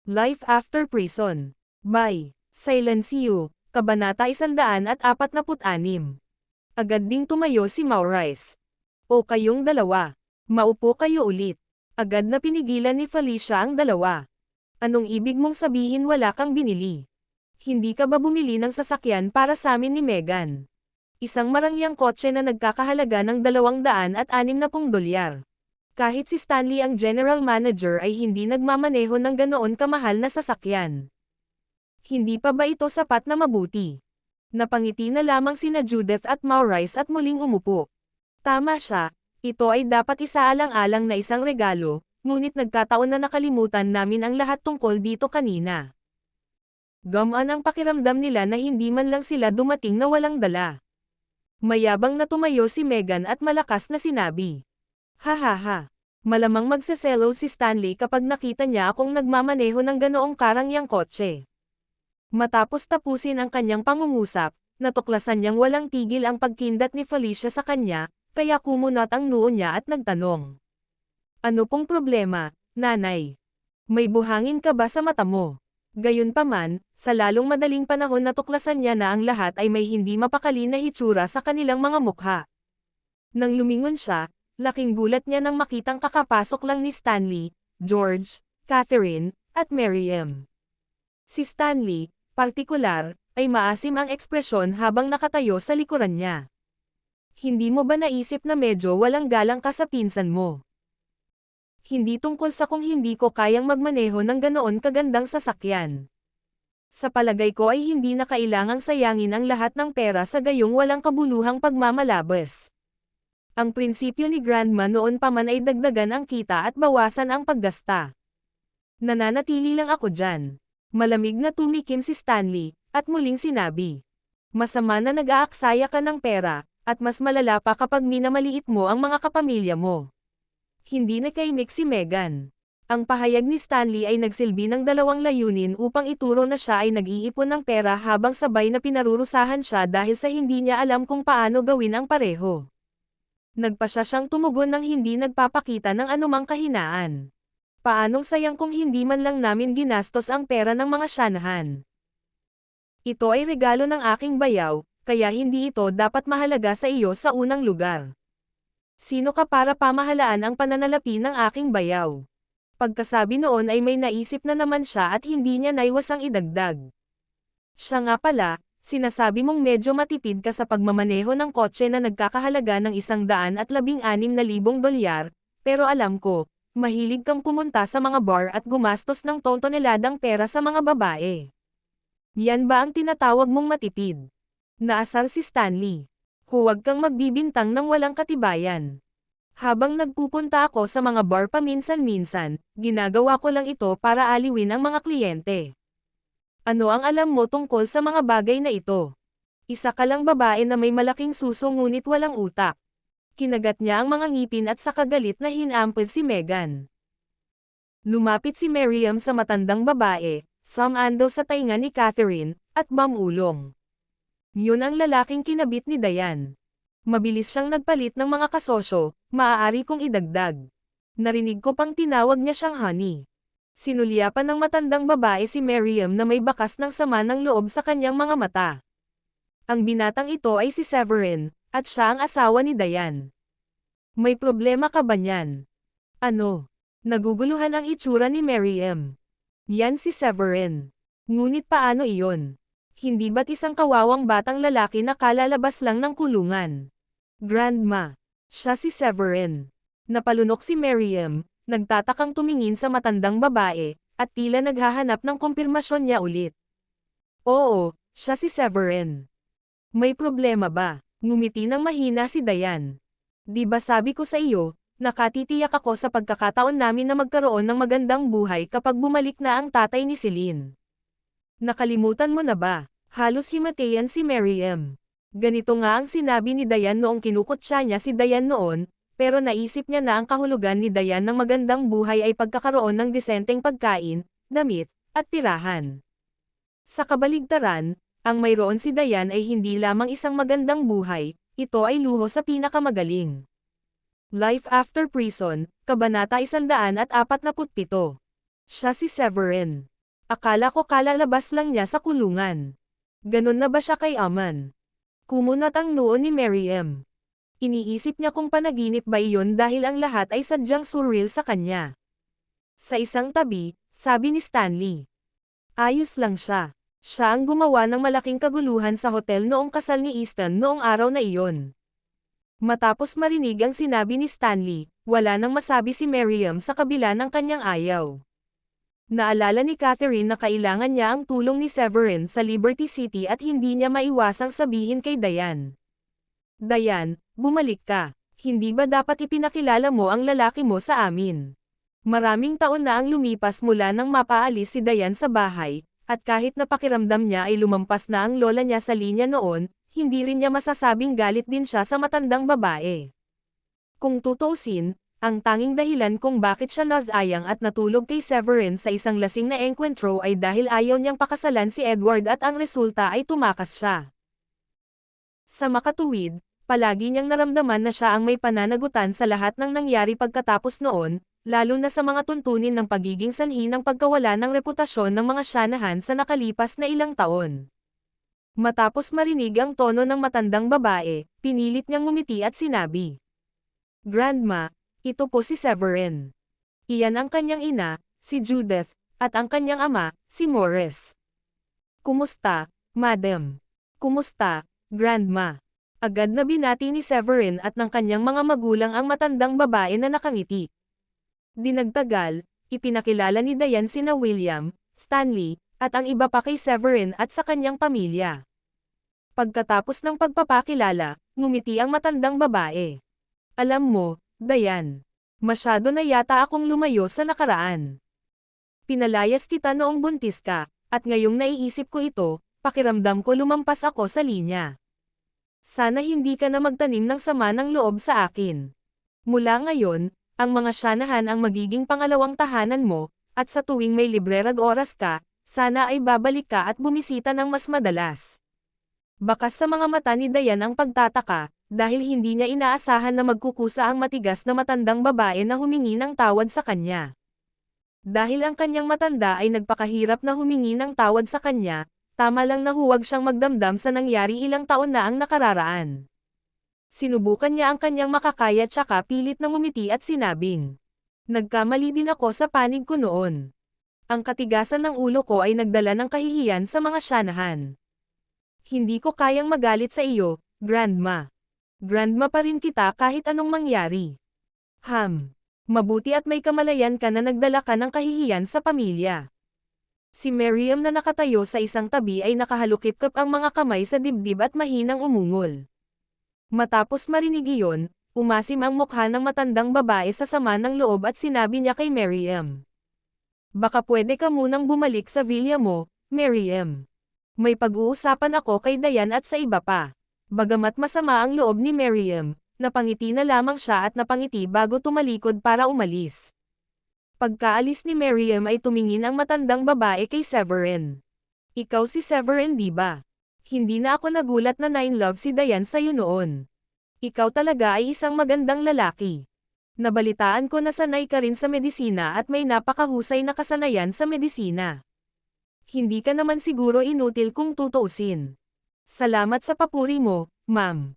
Life After Prison. By Silencio, Kabanata 146. Agad ding tumayo si Maurice. O kayong dalawa. Maupo kayo ulit. Agad na pinigilan ni Felicia ang dalawa. Anong ibig mong sabihin wala kang binili? Hindi ka ba bumili ng sasakyan para sa amin ni Megan? Isang marangyang kotse na nagkakahalaga ng $260. Kahit si Stanley ang general manager ay hindi nagmamaneho ng ganoon kamahal na sasakyan. Hindi pa ba ito sapat na mabuti? Napangiti na lamang sina Judith at Maurice at muling umupo. Tama siya, ito ay dapat isaalang-alang na isang regalo, ngunit nagkataon na nakalimutan namin ang lahat tungkol dito kanina. Gamaan ang pakiramdam nila na hindi man lang sila dumating na walang dala. Mayabang na tumayo si Megan at malakas na sinabi. Hahaha. Malamang magseselo si Stanley kapag nakita niya akong nagmamaneho ng ganoong karangyang kotse. Matapos tapusin ang kanyang pangungusap, natuklasan niyang walang tigil ang pagkindat ni Felicia sa kanya, kaya kumunat ang noo niya at nagtanong. Ano pong problema, nanay? May buhangin ka ba sa mata mo? Gayunpaman, sa lalong madaling panahon natuklasan niya na ang lahat ay may hindi mapakali na hitsura sa kanilang mga mukha. Nang lumingon siya, laking gulat niya nang makitang kakapasok lang ni Stanley, George, Catherine, at Miriam. Si Stanley, partikular, ay maasim ang ekspresyon habang nakatayo sa likuran niya. Hindi mo ba naisip na medyo walang galang ka sa pinsan mo? Hindi tungkol sa kung hindi ko kayang magmaneho ng ganoon kagandang sasakyan. Sa palagay ko ay hindi na kailangang sayangin ang lahat ng pera sa gayong walang kabuluhang pagmamalabas. Ang prinsipyo ni Grandma noon pa man ay dagdagan ang kita at bawasan ang paggasta. Nananatili lang ako dyan. Malamig na tumikim si Stanley, at muling sinabi. Masama na nag-aaksaya ka ng pera, at mas malala pa kapag minamaliit mo ang mga kapamilya mo. Hindi na kaimik si Megan. Ang pahayag ni Stanley ay nagsilbi ng dalawang layunin upang ituro na siya ay nag-iipon ng pera habang sabay na pinarurusahan siya dahil sa hindi niya alam kung paano gawin ang pareho. Nagpasya siyang tumugon ng hindi nagpapakita ng anumang kahinaan. Paanong sayang kung hindi man lang namin ginastos ang pera ng mga syanahan. Ito ay regalo ng aking bayaw, kaya hindi ito dapat mahalaga sa iyo sa unang lugar. Sino ka para pamahalaan ang pananalapi ng aking bayaw? Pagkasabi noon ay may naisip na naman siya at hindi niya naiwasang idagdag. Siya nga pala, sinasabi mong medyo matipid ka sa pagmamaneho ng kotse na nagkakahalaga ng $116,000, pero alam ko, mahilig kang pumunta sa mga bar at gumastos ng tontoneladang pera sa mga babae. Yan ba ang tinatawag mong matipid? Naasar si Stanley. Huwag kang magbibintang ng walang katibayan. Habang nagpupunta ako sa mga bar paminsan-minsan, ginagawa ko lang ito para aliwin ang mga kliyente. Ano ang alam mo tungkol sa mga bagay na ito? Isa ka lang babae na may malaking suso ngunit walang utak. Kinagat niya ang mga ngipin at saka galit na hinampad si Megan. Lumapit si Miriam sa matandang babae, sumando sa tainga ni Catherine, at mamulong. Yun ang lalaking kinabit ni Diane. Mabilis siyang nagpalit ng mga kasosyo, maaari kong idagdag. Narinig ko pang tinawag niya siyang honey. Sinulyapan ng matandang babae si Miriam na may bakas ng sama ng loob sa kanyang mga mata. Ang binatang ito ay si Severin, at siya ang asawa ni Diane. May problema ka ba niyan? Ano? Naguguluhan ang itsura ni Miriam. Yan si Severin. Ngunit paano iyon? Hindi ba't isang kawawang batang lalaki na kalalabas lang ng kulungan? Grandma. Siya si Severin. Napalunok si Miriam. Nagtatakang tumingin sa matandang babae, at tila naghahanap ng kumpirmasyon niya ulit. Oo, siya si Severin. May problema ba? Ngumiti ng mahina si Diane. Di ba sabi ko sa iyo, nakatitiyak ako sa pagkakataon namin na magkaroon ng magandang buhay kapag bumalik na ang tatay ni Celine. Nakalimutan mo na ba? Halos himatayan si Miriam. Ganito nga ang sinabi ni Diane noong kinukutsa niya si Diane noon, pero naisip niya na ang kahulugan ni Diane ng magandang buhay ay pagkakaroon ng disenteng pagkain, damit, at tirahan. Sa kabaligtaran, ang mayroon si Diane ay hindi lamang isang magandang buhay, ito ay luho sa pinakamagaling. Life After Prison, Kabanata 147. Siya si Severin. Akala ko kalalabas lang niya sa kulungan. Ganon na ba siya kay Aman? Kumunat ang noo ni Mary M. Iniisip niya kung panaginip ba iyon dahil ang lahat ay sadyang surreal sa kanya. Sa isang tabi, sabi ni Stanley. Ayos lang siya. Siya ang gumawa ng malaking kaguluhan sa hotel noong kasal ni Easton noong araw na iyon. Matapos marinig ang sinabi ni Stanley, wala nang masabi si Miriam sa kabila ng kanyang ayaw. Naalala ni Catherine na kailangan niya ang tulong ni Severin sa Liberty City at hindi niya maiwasang sabihin kay Diane. Diane, bumalik ka. Hindi ba dapat ipinakilala mo ang lalaki mo sa amin? Maraming taon na ang lumipas mula nang mapaalis si Diane sa bahay, at kahit napakiramdam niya ay lumampas na ang lola niya sa linya noon, hindi rin niya masasabing galit din siya sa matandang babae. Kung tutuusin, ang tanging dahilan kung bakit siya nasayang at natulog kay Severin sa isang lasing na enkwentro ay dahil ayaw niyang pakasalan si Edward at ang resulta ay tumakas siya. Sa makatuwid, palagi niyang naramdaman na siya ang may pananagutan sa lahat ng nangyari pagkatapos noon, lalo na sa mga tuntunin ng pagiging sanhi ng pagkawala ng reputasyon ng mga Shanahan sa nakalipas na ilang taon. Matapos marinig ang tono ng matandang babae, pinilit niyang ngumiti at sinabi, "Grandma, ito po si Severin. Iyan ang kanyang ina, si Judith, at ang kanyang ama, si Morris. Kumusta, Madam? Kumusta, Grandma?" Agad na binati ni Severin at ng kanyang mga magulang ang matandang babae na nakangiti. Dinagtagal, ipinakilala ni Diane sina William, Stanley, at ang iba pa kay Severin at sa kanyang pamilya. Pagkatapos ng pagpapakilala, ngumiti ang matandang babae. Alam mo, Diane, masyado na yata akong lumayo sa nakaraan. Pinalayas kita noong buntis ka, at ngayong naiisip ko ito, pakiramdam ko lumampas ako sa linya. Sana hindi ka na magtanim ng sama ng loob sa akin. Mula ngayon, ang mga Shanahan ang magiging pangalawang tahanan mo, at sa tuwing may librerag oras ka, sana ay babalik ka at bumisita ng mas madalas. Bakas sa mga mata ni Diane ang pagtataka, dahil hindi niya inaasahan na magkukusa ang matigas na matandang babae na humingi ng tawad sa kanya. Dahil ang kanyang matanda ay nagpakahirap na humingi ng tawad sa kanya, tama lang na huwag siyang magdamdam sa nangyari ilang taon na ang nakararaan. Sinubukan niya ang kanyang makakaya tsaka pilit na ngumiti at sinabing, "Nagkamali din ako sa panig ko noon. Ang katigasan ng ulo ko ay nagdala ng kahihiyan sa mga Shanahan. Hindi ko kayang magalit sa iyo, Grandma. Grandma pa rin kita kahit anong mangyari. Mabuti at may kamalayan ka na nagdala ka ng kahihiyan sa pamilya." Si Miriam na nakatayo sa isang tabi ay nakahalukip-kip ang mga kamay sa dibdib at mahinang umungol. Matapos marinig iyon, umasim ang mukha ng matandang babae sa sama ng loob at sinabi niya kay Miriam, "Baka pwede ka munang bumalik sa villa mo, Miriam. May pag-uusapan ako kay Diane at sa iba pa." Bagamat masama ang loob ni Miriam, napangiti na lamang siya at napangiti bago tumalikod para umalis. Pagkaalis ni Miriam ay tumingin ang matandang babae kay Severin. "Ikaw si Severin, di ba? Hindi na ako nagulat na nine-love si Diane sa'yo noon. Ikaw talaga ay isang magandang lalaki. Nabalitaan ko na sanay ka rin sa medisina at may napakahusay na kasanayan sa medisina. Hindi ka naman siguro inutil kung tutuusin. Salamat sa papuri mo, ma'am.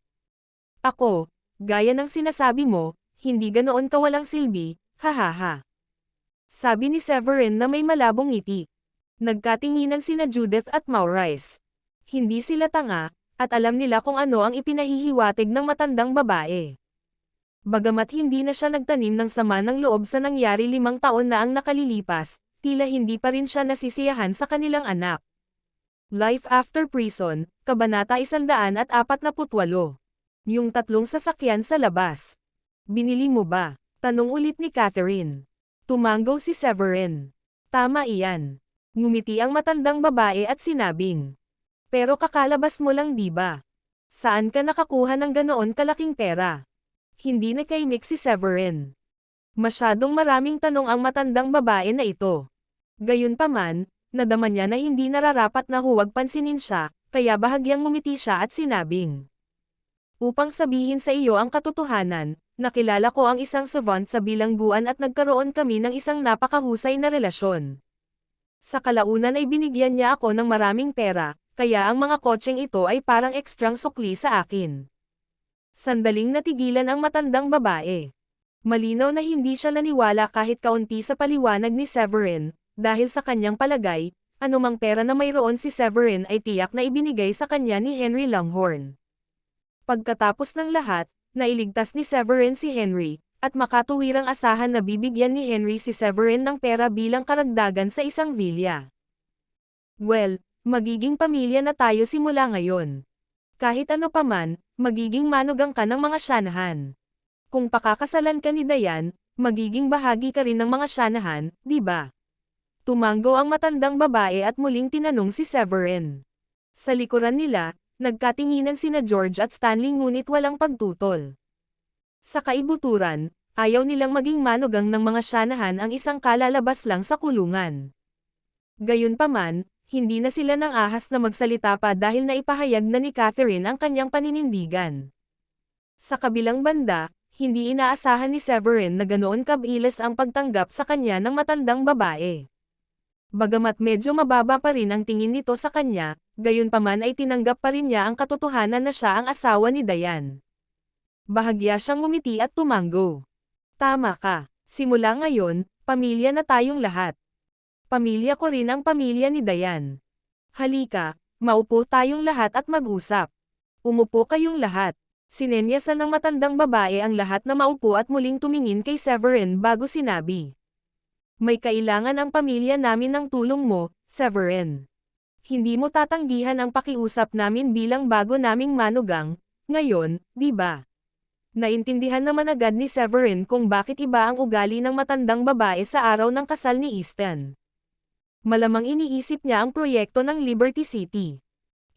Ako, gaya ng sinasabi mo, hindi ganoon kawalang silbi, hahaha." Sabi ni Severin na may malabong ngiti. Nagkatinginan sina Judith at Maurice. Hindi sila tanga, at alam nila kung ano ang ipinahihiwatig ng matandang babae. Bagamat hindi na siya nagtanim ng sama ng loob sa nangyari 5 taon na ang nakalilipas, tila hindi pa rin siya nasisiyahan sa kanilang anak. Life After Prison, Kabanata 148. Yung tatlong sasakyan sa labas. Binili mo ba? Tanong ulit ni Catherine. Tumanggaw si Severin. Tama iyan. Ngumiti ang matandang babae at sinabing, "Pero kakalabas mo lang di ba? Saan ka nakakuha ng ganoon kalaking pera?" Hindi nakaimik si Severin. Masyadong maraming tanong ang matandang babae na ito. Gayunpaman, nadama niya na hindi nararapat na huwag pansinin siya, kaya bahagyang ngumiti siya at sinabing, "Upang sabihin sa iyo ang katotohanan, nakilala ko ang isang savant sa bilangguan at nagkaroon kami ng isang napakahusay na relasyon. Sa kalaunan ay binigyan niya ako ng maraming pera, kaya ang mga kotseng ito ay parang ekstrang sukli sa akin. Sandaling natigilan ang matandang babae. Malinaw na hindi siya naniwala kahit kaunti sa paliwanag ni Severin, dahil sa kanyang palagay, anumang pera na mayroon si Severin ay tiyak na ibinigay sa kanya ni Henry Langhorne. Pagkatapos ng lahat, nailigtas ni Severin si Henry, at makatuwirang asahan na bibigyan ni Henry si Severin ng pera bilang karagdagan sa isang vilya. Well, magiging pamilya na tayo simula ngayon. Kahit ano paman, magiging manugang ka ng mga Shanahan. Kung pakakasalan ka ni Diane, magiging bahagi ka rin ng mga Shanahan, di ba? Tumango ang matandang babae at muling tinanong si Severin. Sa likuran nila, nagkatinginan sina George at Stanley ngunit walang pagtutol. Sa kaibuturan, ayaw nilang maging manugang ng mga Shanahan ang isang kalalabas lang sa kulungan. Gayunpaman, hindi na sila nang ahas na magsalita pa dahil naipahayag na ni Catherine ang kanyang paninindigan. Sa kabilang banda, hindi inaasahan ni Severin na ganoon kabilis ang pagtanggap sa kanya ng matandang babae. Bagamat medyo mababa pa rin ang tingin nito sa kanya, gayunpaman ay tinanggap pa rin niya ang katotohanan na siya ang asawa ni Diane. Bahagya siyang ngumiti at tumango. Tama ka. Simula ngayon, pamilya na tayong lahat. Pamilya ko rin ang pamilya ni Diane. Halika, maupo tayong lahat at mag-usap. Umupo kayong lahat. Sinenyasan ng matandang babae ang lahat na maupo at muling tumingin kay Severin bago sinabi. May kailangan ang pamilya namin ng tulong mo, Severin. Hindi mo tatanggihan ang pakiusap namin bilang bago naming manugang, ngayon, di ba? Naintindihan naman agad ni Severin kung bakit iba ang ugali ng matandang babae sa araw ng kasal ni Easton. Malamang iniisip niya ang proyekto ng Liberty City.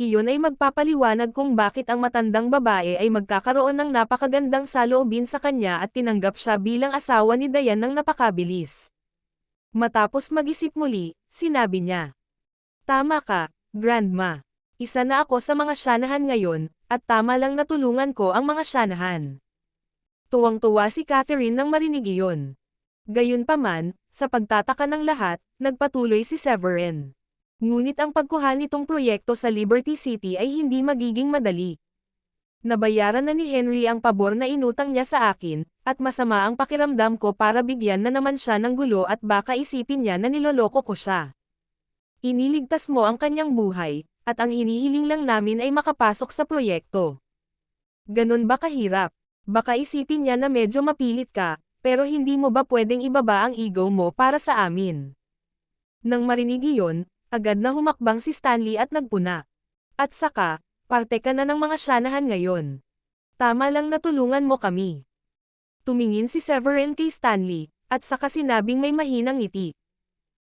Iyon ay magpapaliwanag kung bakit ang matandang babae ay magkakaroon ng napakagandang saloobin sa kanya at tinanggap siya bilang asawa ni Diane ng napakabilis. Matapos mag-isip muli, sinabi niya. Tama ka, Grandma. Isa na ako sa mga Shanahan ngayon, at tama lang na tulungan ko ang mga Shanahan. Tuwang-tuwa si Catherine nang marinig iyon. Gayunpaman, sa pagtataka ng lahat, nagpatuloy si Severin. Ngunit ang pagkuha nitong proyekto sa Liberty City ay hindi magiging madali. Nabayaran na ni Henry ang pabor na inutang niya sa akin, at masama ang pakiramdam ko para bigyan na naman siya ng gulo at baka isipin niya na niloloko ko siya. Iniligtas mo ang kanyang buhay, at ang hinihiling lang namin ay makapasok sa proyekto. Ganun ba kahirap? Baka isipin niya na medyo mapilit ka, pero hindi mo ba pwedeng ibaba ang ego mo para sa amin? Nang marinig iyon, agad na humakbang si Stanley at nagpuna. At saka, parte ka na ng mga Shanahan ngayon. Tama lang na tulungan mo kami. Tumingin si Severin kay Stanley, at saka sinabing may mahinang ngiti.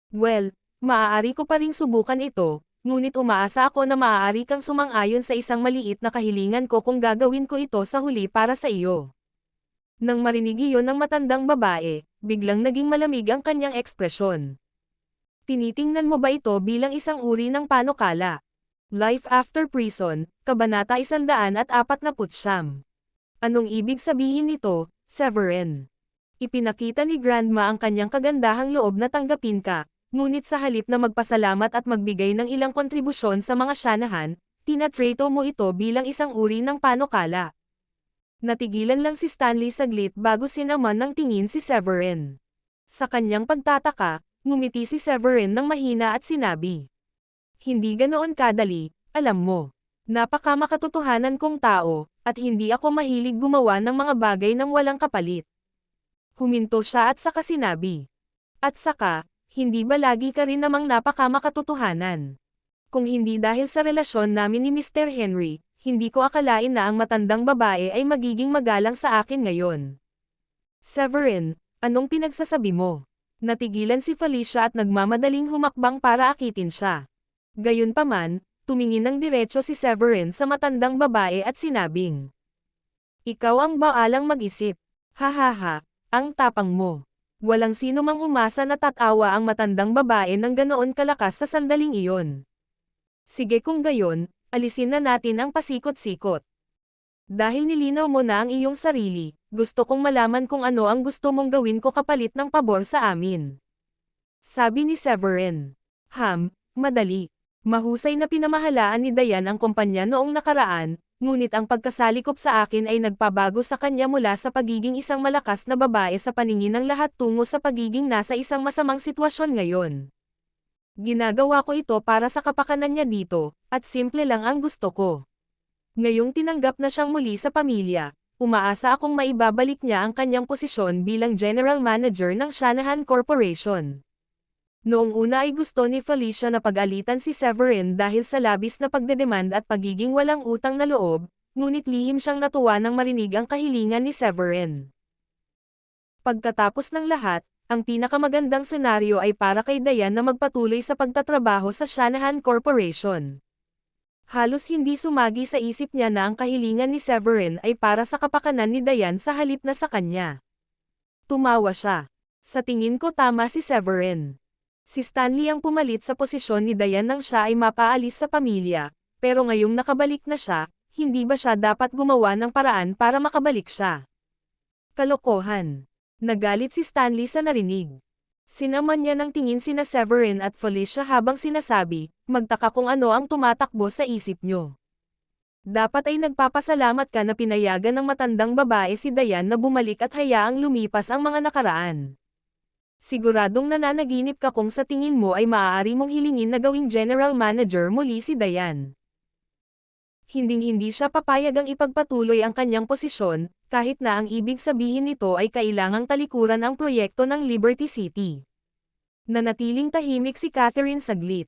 Well, maaari ko pa ring subukan ito, ngunit umaasa ako na maaari kang sumang-ayon sa isang maliit na kahilingan ko kung gagawin ko ito sa huli para sa iyo. Nang marinig iyon ng matandang babae, biglang naging malamig ang kanyang ekspresyon. Tinitingnan mo ba ito bilang isang uri ng panukala? Life After Prison, Kabanata 149. Anong ibig sabihin nito, Severin? Ipinakita ni Grandma ang kanyang kagandahang loob na tanggapin ka, ngunit sa halip na magpasalamat at magbigay ng ilang kontribusyon sa mga Shanahan, tinatrato mo ito bilang isang uri ng panukala. Natigilan lang si Stanley saglit bago sinaman ng tingin si Severin. Sa kanyang pagtataka, ngumiti si Severin ng mahina at sinabi. Hindi ganoon kadali, alam mo. Napakamakatotohanan kong tao, at hindi ako mahilig gumawa ng mga bagay ng walang kapalit. Huminto siya at saka sinabi. At saka, hindi ba lagi ka rin namang napakamakatotohanan? Kung hindi dahil sa relasyon namin ni Mr. Henry, hindi ko akalain na ang matandang babae ay magiging magalang sa akin ngayon. Severin, anong pinagsasabi mo? Natigilan si Felicia at nagmamadaling humakbang para akitin siya. Gayunpaman, tumingin ng diretso si Severin sa matandang babae at sinabing. Ikaw ang baalang mag-isip. Hahaha, ang tapang mo. Walang sino mang umasa na tatawa ang matandang babae ng ganoon kalakas sa sandaling iyon. Sige kung gayon, alisin na natin ang pasikot-sikot. Dahil nilinaw mo na ang iyong sarili, gusto kong malaman kung ano ang gusto mong gawin ko kapalit ng pabor sa amin. Sabi ni Severin. Madali. Mahusay na pinamahalaan ni Dayan ang kumpanya noong nakaraan, ngunit ang pagkasalikop sa akin ay nagpabago sa kanya mula sa pagiging isang malakas na babae sa paningin ng lahat tungo sa pagiging nasa isang masamang sitwasyon ngayon. Ginagawa ko ito para sa kapakanan niya dito, at simple lang ang gusto ko. Ngayong tinanggap na siyang muli sa pamilya, umaasa akong maibabalik niya ang kanyang posisyon bilang General Manager ng Shanahan Corporation. Noong una ay gusto ni Felicia na pag-alitan si Severin dahil sa labis na pagdedemand at pagiging walang utang na loob, ngunit lihim siyang natuwa nang marinig ang kahilingan ni Severin. Pagkatapos ng lahat, ang pinakamagandang senaryo ay para kay Dayan na magpatuloy sa pagtatrabaho sa Shanahan Corporation. Halos hindi sumagi sa isip niya na ang kahilingan ni Severin ay para sa kapakanan ni Dayan sa halip na sa kanya. Tumawa siya. Sa tingin ko tama si Severin. Si Stanley ang pumalit sa posisyon ni Dayan nang siya ay mapaalis sa pamilya, pero ngayong nakabalik na siya, hindi ba siya dapat gumawa ng paraan para makabalik siya? Kalokohan. Nagalit si Stanley sa narinig. Sinaman niya ng tingin sina Severin at Felicia habang sinasabi, magtaka kung ano ang tumatakbo sa isip nyo. Dapat ay nagpapasalamat ka na pinayagan ng matandang babae si Dayan na bumalik at hayaang lumipas ang mga nakaraan. Siguradong nananaginip ka kung sa tingin mo ay maaari mong hilingin na gawing general manager muli si Dayan. Hinding-hindi siya papayag ang ipagpatuloy ang kanyang posisyon, kahit na ang ibig sabihin nito ay kailangang talikuran ang proyekto ng Liberty City. Nanatiling tahimik si Catherine saglit.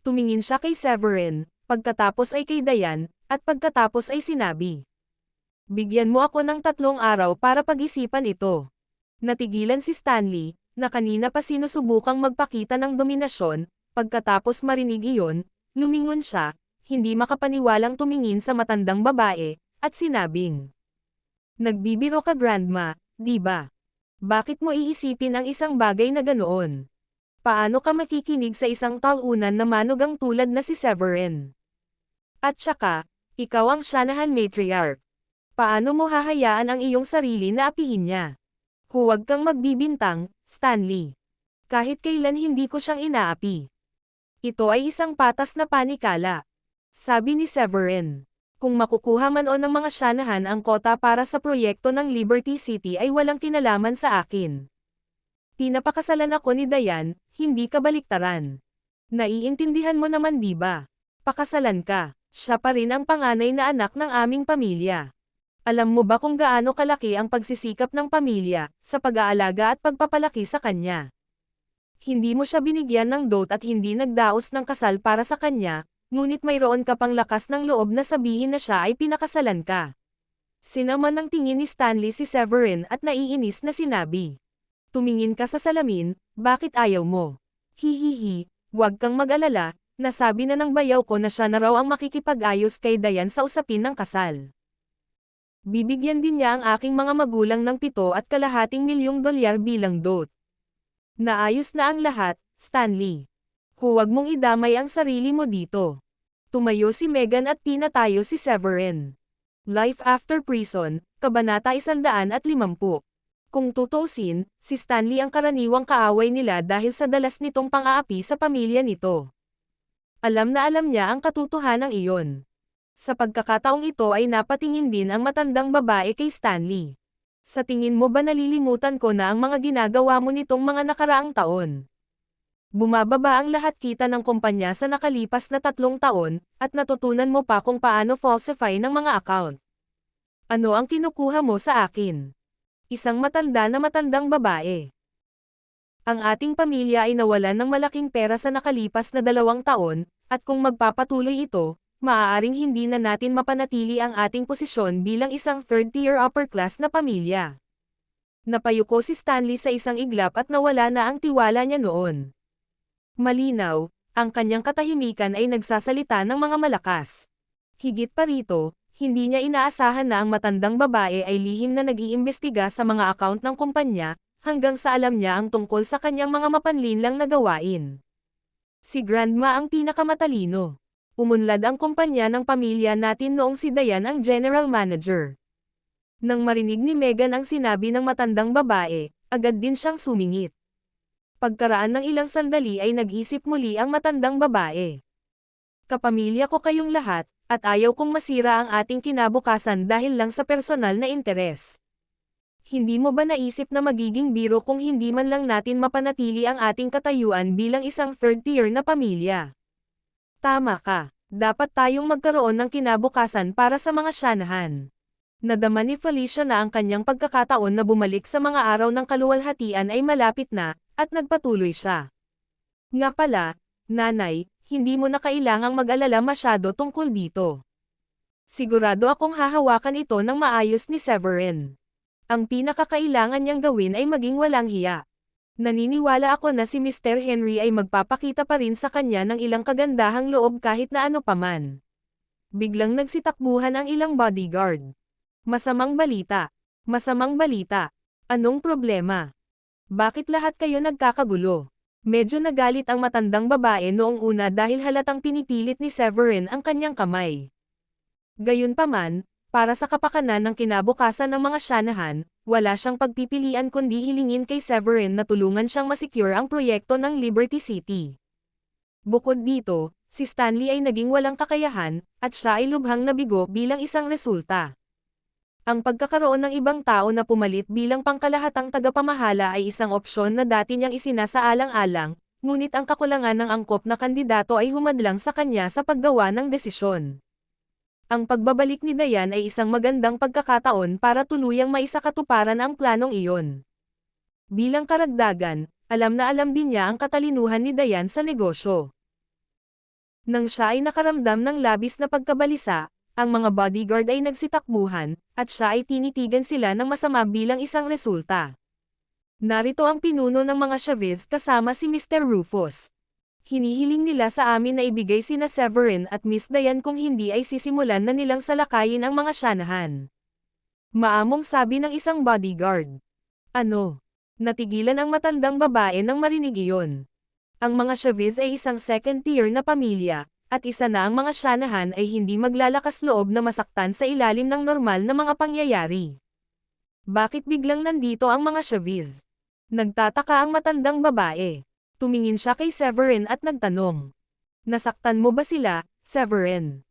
Tumingin siya kay Severin, pagkatapos ay kay Dayan, at pagkatapos ay sinabi. Bigyan mo ako ng 3 araw para pag-isipan ito. Natigilan si Stanley, na kanina pa sinusubukang magpakita ng dominasyon, pagkatapos marinig iyon, lumingon siya, hindi makapaniwalang tumingin sa matandang babae, at sinabing. Nagbibiro ka grandma, di ba? Bakit mo iisipin ang isang bagay na ganoon? Paano ka makikinig sa isang talunan na manugang tulad na si Severin? At saka, ikaw ang Shanahan matriarch. Paano mo hahayaan ang iyong sarili na apihin niya? Huwag kang magbibintang, Stanley. Kahit kailan hindi ko siyang inaapi. Ito ay isang patas na panikala. Sabi ni Severin. Kung makukuha man o ng mga Shanahan ang kota para sa proyekto ng Liberty City ay walang kinalaman sa akin. Pinapakasalan ako ni Dayan, hindi kabaliktaran. Naiintindihan mo naman di ba? Pakasalan ka, siya pa rin ang panganay na anak ng aming pamilya. Alam mo ba kung gaano kalaki ang pagsisikap ng pamilya, sa pag-aalaga at pagpapalaki sa kanya? Hindi mo siya binigyan ng dote at hindi nagdaos ng kasal para sa kanya, ngunit mayroon ka pang lakas ng loob na sabihin na siya ay pinakasalan ka. Sinaman ng tingin ni Stanley si Severin at naiinis na sinabi. Tumingin ka sa salamin, bakit ayaw mo? Hihihi, huwag kang mag-alala, nasabi na ng bayaw ko na siya na raw ang makikipag-ayos kay Dayan sa usapin ng kasal. Bibigyan din niya ang aking mga magulang ng $7.25 milyong bilang dote. Naayos na ang lahat, Stanley. Huwag mong idamay ang sarili mo dito. Tumayo si Megan at pinatayo si Severin. Life After Prison, Kabanata 150. Kung tutusin, si Stanley ang karaniwang kaaway nila dahil sa dalas nitong pang-aapi sa pamilya nito. Alam na alam niya ang katotohanan iyon. Sa pagkakataong ito ay napatingin din ang matandang babae kay Stanley. Sa tingin mo ba nalilimutan ko na ang mga ginagawa mo nitong mga nakaraang taon? Bumababa ang lahat kita ng kumpanya sa nakalipas na 3 taon, at natutunan mo pa kung paano falsify ng mga account. Ano ang kinukuha mo sa akin? Isang matanda na matandang babae. Ang ating pamilya ay nawalan ng malaking pera sa nakalipas na 2 taon, at kung magpapatuloy ito, maaaring hindi na natin mapanatili ang ating posisyon bilang isang third-tier upper-class na pamilya. Napayuko si Stanley sa isang iglap at nawala na ang tiwala niya noon. Malinaw, ang kanyang katahimikan ay nagsasalita ng mga malakas. Higit pa rito, hindi niya inaasahan na ang matandang babae ay lihim na nag-iimbestiga sa mga account ng kumpanya, hanggang sa alam niya ang tungkol sa kanyang mga mapanlinlang na gawain. Si Grandma ang pinakamatalino. Umunlad ang kumpanya ng pamilya natin noong si Dayan ang general manager. Nang marinig ni Megan ang sinabi ng matandang babae, agad din siyang sumingit. Pagkaraan ng ilang sandali ay nag-isip muli ang matandang babae. Kapamilya ko kayong lahat, at ayaw kong masira ang ating kinabukasan dahil lang sa personal na interes. Hindi mo ba naisip na magiging biro kung hindi man lang natin mapanatili ang ating katayuan bilang isang third-tier na pamilya? Tama ka. Dapat tayong magkaroon ng kinabukasan para sa mga Shanahan. Nadama ni Felicia na ang kanyang pagkakataon na bumalik sa mga araw ng kaluwalhatian ay malapit na, at nagpatuloy siya. Nga pala, nanay, hindi mo na kailangang mag-alala masyado tungkol dito. Sigurado akong hahawakan ito ng maayos ni Severin. Ang pinakakailangan niyang gawin ay maging walang hiya. Naniniwala ako na si Mr. Henry ay magpapakita pa rin sa kanya ng ilang kagandahang loob kahit na ano paman. Biglang nagsitakbuhan ang ilang bodyguard. Masamang balita. Masamang balita. Anong problema? Bakit lahat kayo nagkakagulo? Medyo nagalit ang matandang babae noong una dahil halatang pinipilit ni Severin ang kanyang kamay. Gayunpaman, para sa kapakanan ng kinabukasan ng mga Shanahan, wala siyang pagpipilian kundi hilingin kay Severin na tulungan siyang masecure ang proyekto ng Liberty City. Bukod dito, si Stanley ay naging walang kakayahan, at siya ay lubhang nabigo bilang isang resulta. Ang pagkakaroon ng ibang tao na pumalit bilang pangkalahatang tagapamahala ay isang opsyon na dati niyang isinasaalang-alang, ngunit ang kakulangan ng angkop na kandidato ay humadlang sa kanya sa paggawa ng desisyon. Ang pagbabalik ni Diane ay isang magandang pagkakataon para tuluyang maisakatuparan ang planong iyon. Bilang karagdagan, alam na alam din niya ang katalinuhan ni Diane sa negosyo. Nang siya ay nakaramdam ng labis na pagkabalisa, ang mga bodyguard ay nagsitakbuhan, at siya ay tinitigan sila ng masama bilang isang resulta. Narito ang pinuno ng mga Chavez kasama si Mr. Rufus. Hinihiling nila sa amin na ibigay sina Severin at Miss Diane kung hindi ay sisimulan na nilang salakayin ang mga Shanahan. Maamong sabi ng isang bodyguard. Ano? Natigilan ang matandang babae nang marinig iyon. Ang mga Chavez ay isang second-tier na pamilya, at isa na ang mga Shanahan ay hindi maglalakas loob na masaktan sa ilalim ng normal na mga pangyayari. Bakit biglang nandito ang mga Chavez? Nagtataka ang matandang babae. Tumingin siya kay Severin at nagtanong. Nasaktan mo ba sila, Severin?